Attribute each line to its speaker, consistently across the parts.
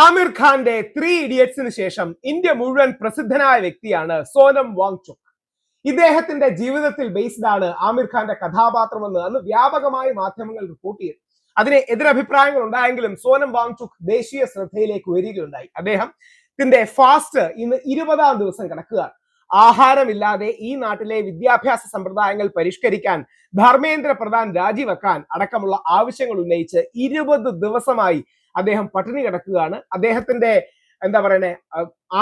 Speaker 1: ആമിർ ഖാന്റെ 3 ഇഡിയറ്റ്സിന് ശേഷം ഇന്ത്യ മുഴുവൻ പ്രസിദ്ധനായ വ്യക്തിയാണ് സോനം വാങ്ചുക്. ഇദ്ദേഹത്തിന്റെ ജീവിതത്തിൽ ബേസ്ഡ് ആണ് ആമിർ ഖാന്റെ കഥാപാത്രമെന്ന് അന്ന് വ്യാപകമായി മാധ്യമങ്ങൾ റിപ്പോർട്ട് ചെയ്തു. അതിന് എതിരഭിപ്രായങ്ങൾ ഉണ്ടായെങ്കിലും സോനം വാങ്ചുക് ദേശീയ ശ്രദ്ധയിലേക്ക് വരികയുണ്ടായി. അദ്ദേഹത്തിന്റെ ഫാസ്റ്റ് ഇന്ന് 20-ാം ദിവസം കിടക്കുകയാണ്. ആഹാരമില്ലാതെ ഈ നാട്ടിലെ വിദ്യാഭ്യാസ സമ്പ്രദായങ്ങൾ പരിഷ്കരിക്കാൻ, ധർമ്മേന്ദ്ര പ്രധാൻ രാജിവെക്കാൻ അടക്കമുള്ള ആവശ്യങ്ങൾ ഉന്നയിച്ച് 20 ദിവസമായി അദ്ദേഹം പട്ടിണി കിടക്കുകയാണ്. അദ്ദേഹത്തിന്റെ എന്താ പറയണേ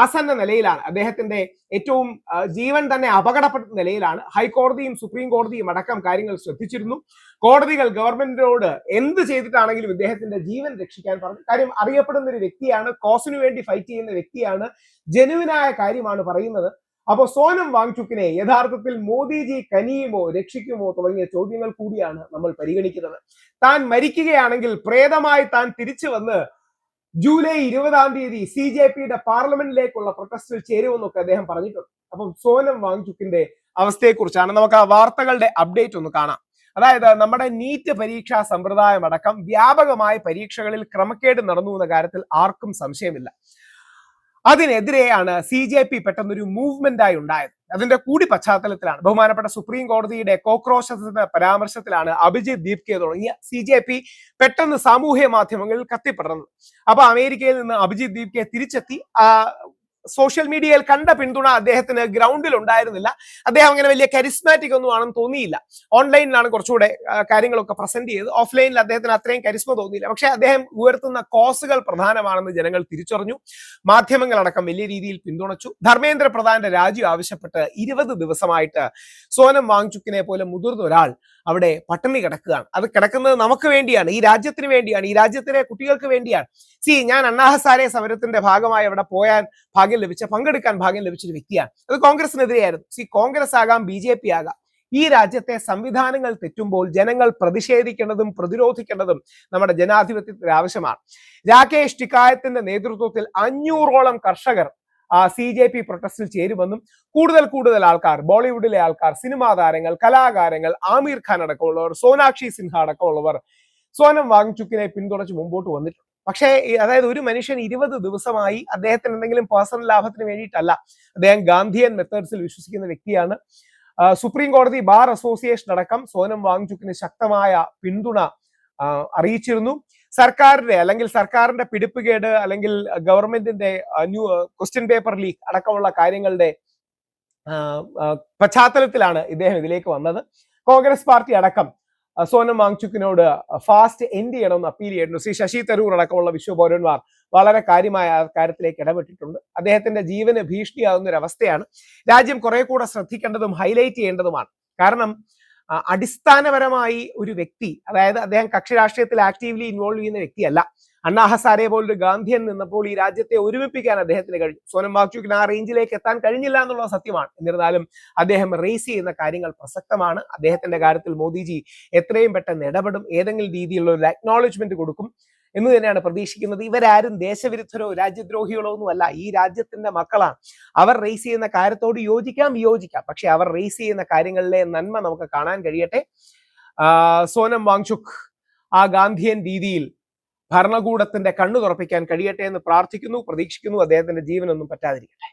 Speaker 1: ആസന്ന നിലയിലാണ്, അദ്ദേഹത്തിന്റെ ഏറ്റവും ജീവൻ തന്നെ അപകടപ്പെടുന്ന നിലയിലാണ്. ഹൈക്കോടതിയും സുപ്രീം കോടതിയും അടക്കം കാര്യങ്ങൾ ശ്രദ്ധിച്ചിരുന്നു. കോടതികൾ ഗവൺമെന്റിനോട് എന്ത് ചെയ്തിട്ടാണെങ്കിലും ഇദ്ദേഹത്തിന്റെ ജീവൻ രക്ഷിക്കാൻ പറഞ്ഞു. കാര്യം അറിയപ്പെടുന്ന ഒരു വ്യക്തിയാണ്, കോസിനു വേണ്ടി ഫൈറ്റ് ചെയ്യുന്ന വ്യക്തിയാണ്, ജെനുവിനായ കാര്യമാണ് പറയുന്നത്. അപ്പോൾ സോനം വാങ്ചുക്കിനെ യഥാർത്ഥത്തിൽ മോദിജി കനിയുമോ രക്ഷിക്കുമോ തുടങ്ങിയ ചോദ്യങ്ങൾ കൂടിയാണ് നമ്മൾ പരിഗണിക്കുന്നത്. താൻ മരിക്കുകയാണെങ്കിൽ പ്രേതമായി താൻ തിരിച്ചു വന്ന് ജൂലൈ 20-ാം തീയതി CJPയുടെ പാർലമെന്റിലേക്കുള്ള പ്രൊട്ടസ്റ്റിൽ ചേരുമെന്നൊക്കെ അദ്ദേഹം പറഞ്ഞിട്ടുണ്ട്. അപ്പം സോനം വാങ്ചുക്കിന്റെ അവസ്ഥയെക്കുറിച്ചാണ് നമുക്ക് ആ വാർത്തകളുടെ അപ്ഡേറ്റ് ഒന്ന് കാണാം. അതായത് നമ്മുടെ നീറ്റ് പരീക്ഷാ സമ്പ്രദായം അടക്കം വ്യാപകമായ പരീക്ഷകളിൽ ക്രമക്കേട് നടന്നു എന്ന കാര്യത്തിൽ ആർക്കും സംശയമില്ല. അതിനെതിരെയാണ് CJP പെട്ടെന്നൊരു മൂവ്മെന്റ് ആയി ഉണ്ടായത്. അതിന്റെ കൂടി പശ്ചാത്തലത്തിലാണ് ബഹുമാനപ്പെട്ട സുപ്രീം കോടതിയുടെ കോക്രോശത്തിന്റെ പരാമർശത്തിലാണ് അഭിജിത് ദീപ്കെ തുടങ്ങിയ CJP പെട്ടെന്ന് സാമൂഹ്യ മാധ്യമങ്ങളിൽ കത്തിപ്പടർന്നത്. അപ്പൊ അമേരിക്കയിൽ നിന്ന് അഭിജിത് ദീപ്കെ തിരിച്ചെത്തി. സോഷ്യൽ മീഡിയയിൽ കണ്ട പിന്തുണ അദ്ദേഹത്തിന് ഗ്രൗണ്ടിൽ ഉണ്ടായിരുന്നില്ല. അദ്ദേഹം അങ്ങനെ വലിയ കരിസ്മാറ്റിക് ഒന്നും ആണെന്ന് തോന്നിയില്ല. ഓൺലൈനിലാണ് കുറച്ചുകൂടെ കാര്യങ്ങളൊക്കെ പ്രസന്റ് ചെയ്ത്. ഓഫ്ലൈനിൽ അദ്ദേഹത്തിന് അത്രയും കരിസ്മ തോന്നിയില്ല. പക്ഷെ അദ്ദേഹം ഉയർത്തുന്ന കോസുകൾ പ്രധാനമാണെന്ന് ജനങ്ങൾ തിരിച്ചറിഞ്ഞു. മാധ്യമങ്ങളടക്കം വലിയ രീതിയിൽ പിന്തുണച്ചു. ധർമ്മേന്ദ്ര പ്രധാന്റെ രാജി ആവശ്യപ്പെട്ട് 20 ദിവസമായിട്ട് സോനം വാങ്ചുക്കിനെ പോലെ മുതിർന്ന ഒരാൾ അവിടെ പട്ടിണി കിടക്കുകയാണ്. അത് കിടക്കുന്നത് നമുക്ക് വേണ്ടിയാണ്, ഈ രാജ്യത്തിന് വേണ്ടിയാണ്, ഈ രാജ്യത്തിലെ കുട്ടികൾക്ക് വേണ്ടിയാണ്. ഞാൻ അണ്ണാ ഹസാരെ സമരത്തിന്റെ ഭാഗമായി അവിടെ പങ്കെടുക്കാൻ ഭാഗ്യം ലഭിച്ച ഒരു വ്യക്തിയാണ്. അത് കോൺഗ്രസിനെതിരെയായിരുന്നു. കോൺഗ്രസ് ആകാം, BJP ആകാം, ഈ രാജ്യത്തെ സംവിധാനങ്ങൾ തെറ്റുമ്പോൾ ജനങ്ങൾ പ്രതിഷേധിക്കേണ്ടതും പ്രതിരോധിക്കേണ്ടതും നമ്മുടെ ജനാധിപത്യത്തിന്റെ ആവശ്യമാണ്. രാകേഷ് ടിക്കായത്തിന്റെ നേതൃത്വത്തിൽ 500ഓളം കർഷകർ CJP പ്രൊട്ടസ്റ്റിൽ ചേരുമെന്നും കൂടുതൽ ആൾക്കാർ, ബോളിവുഡിലെ ആൾക്കാർ, സിനിമാ താരങ്ങൾ, കലാകാരങ്ങൾ, ആമിർ ഖാൻ അടക്കമുള്ളവർ, സോനാക്ഷി സിൻഹ അടക്കമുള്ളവർ സോനം വാങ്ചുക്കിനെ പിന്തുണച്ച് മുമ്പോട്ട് വന്നിട്ടുണ്ട്. പക്ഷേ അതായത് ഒരു മനുഷ്യൻ 20 ദിവസമായി അദ്ദേഹത്തിന് എന്തെങ്കിലും പേഴ്സണൽ ലാഭത്തിന് വേണ്ടിയിട്ടല്ല. അദ്ദേഹം ഗാന്ധിയൻ മെത്തേഡ്സിൽ വിശ്വസിക്കുന്ന വ്യക്തിയാണ്. സുപ്രീം കോടതി, ബാർ അസോസിയേഷൻ അടക്കം സോനം വാങ്ചുക്കിന് ശക്തമായ പിന്തുണ അറിയിച്ചിരുന്നു. സർക്കാരിന്റെ പിടിപ്പുകേട് അല്ലെങ്കിൽ ഗവൺമെന്റിന്റെ ക്വസ്റ്റ്യൻ പേപ്പർ ലീക്ക് അടക്കമുള്ള കാര്യങ്ങളുടെ പശ്ചാത്തലത്തിലാണ് ഇദ്ദേഹം ഇതിലേക്ക് വന്നത്. കോൺഗ്രസ് പാർട്ടി അടക്കം സോനം വാങ്ചുക്കിനോട് ഫാസ്റ്റ് എൻഡ് ചെയ്യണമെന്ന് അപ്പീൽ ചെയ്യുന്നു. ശ്രീ ശശി തരൂർ അടക്കമുള്ള വിശ്വപൗരന്മാർ വളരെ കാര്യമായ കാര്യത്തിലേക്ക് ഇടപെട്ടിട്ടുണ്ട്. അദ്ദേഹത്തിന്റെ ജീവന് ഭീഷണിയാകുന്ന ഒരു അവസ്ഥയാണ്. രാജ്യം കുറെ കൂടെ ശ്രദ്ധിക്കേണ്ടതും ഹൈലൈറ്റ് ചെയ്യേണ്ടതുമാണ്. കാരണം അടിസ്ഥാനപരമായി ഒരു വ്യക്തി, അതായത് അദ്ദേഹം കക്ഷി രാഷ്ട്രീയത്തിൽ ആക്റ്റീവ്ലി ഇൻവോൾവ് ചെയ്യുന്ന വ്യക്തിയല്ല. അണ്ണാ ഹസാരെ പോലൊരു ഗാന്ധിയൻ നിന്നപ്പോൾ ഈ രാജ്യത്തെ ഒരുമിപ്പിക്കാൻ അദ്ദേഹത്തിന് കഴിഞ്ഞു. സോനം വാങ്ചുക്കിന് ആ റേഞ്ചിലേക്ക് എത്താൻ കഴിഞ്ഞില്ല എന്നുള്ളത് സത്യമാണ്. എന്നിരുന്നാലും അദ്ദേഹം റേസ് ചെയ്യുന്ന കാര്യങ്ങൾ പ്രസക്തമാണ്. അദ്ദേഹത്തിന്റെ കാര്യത്തിൽ മോദിജി എത്രയും പെട്ടെന്ന് ഇടപെടും, ഏതെങ്കിലും രീതിയിലുള്ള ഒരു അക്നോളജ്മെന്റ് കൊടുക്കും എന്ന് തന്നെയാണ് പ്രതീക്ഷിക്കുന്നത്. ഇവരാരും ദേശവിരുദ്ധരോ രാജ്യദ്രോഹികളോ ഒന്നുമല്ല, ഈ രാജ്യത്തിന്റെ മക്കളാണ്. അവർ റേസ് ചെയ്യുന്ന കാര്യത്തോട് യോജിക്കാം, വിയോജിക്കാം, പക്ഷെ അവർ റേസ് ചെയ്യുന്ന കാര്യങ്ങളിലെ നന്മ നമുക്ക് കാണാൻ കഴിയട്ടെ. സോനം വാങ്ചുക് ആ ഗാന്ധിയൻ രീതിയിൽ ഭരണകൂടത്തിന്റെ കണ്ണു തുറപ്പിക്കാൻ കഴിയട്ടെ എന്ന് പ്രാർത്ഥിക്കുന്നു, പ്രതീക്ഷിക്കുന്നു. അദ്ദേഹത്തിന്റെ ജീവനൊന്നും പറ്റാതിരിക്കട്ടെ.